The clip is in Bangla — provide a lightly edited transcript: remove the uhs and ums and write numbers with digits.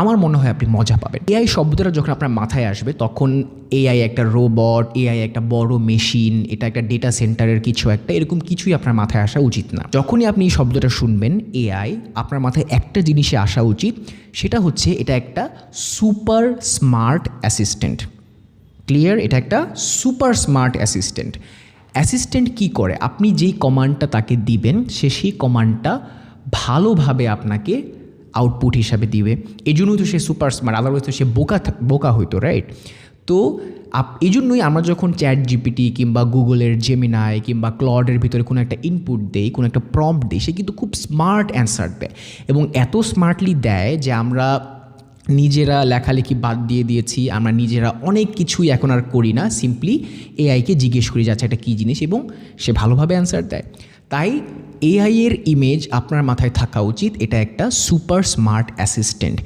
আমার মনে হয় আপনি মজা পাবেন। এআই শব্দটা যখন আপনার মাথায় আসবে তখন এআই একটা রোবট, এআই একটা বড় মেশিন, এটা একটা ডেটা সেন্টারের কিছু একটা, এরকম কিছুই আপনার মাথায় আসা উচিত না। যখনই আপনি এই শব্দটা শুনবেন এআই, আপনার মাথায় একটা জিনিসে আসা উচিত, সেটা হচ্ছে এটা একটা সুপার স্মার্ট অ্যাসিস্ট্যান্ট। ক্লিয়ার? এটা একটা সুপার স্মার্ট অ্যাসিস্ট্যান্ট। অ্যাসিস্ট্যান্ট কী করে? আপনি যেই কমান্ডটা তাকে দিবেন সে সেই কমান্ডটা ভালোভাবে আপনাকে আউটপুট হিসাবে দিবে। এই জন্যই তো সে সুপার স্মার্ট, আদারওয়াইজ তো সে বোকা হইতো, রাইট? তো এই জন্যই আমরা যখন চ্যাট জিপিটি কিংবা গুগলের জেমিনাই কিংবা ক্লডের ভিতরে কোনো একটা ইনপুট দেই, কোনো একটা প্রম্পট দিই, সে কিন্তু খুব স্মার্ট অ্যান্সার দেয় এবং এত স্মার্টলি দেয় যে আমরা নিজেরা লেখালেখি বাদ দিয়ে দিয়েছি, আমরা নিজেরা অনেক কিছুই এখন আর করি না, সিম্পলি এআইকে জিজ্ঞেস করি যাচ্ছে এটা কী জিনিস এবং সে ভালোভাবে অ্যান্সার দেয়। তাই এআই এর ইমেজ আপনার মাথায় থাকা উচিত, এটা একটা সুপার স্মার্ট অ্যাসিস্ট্যান্ট।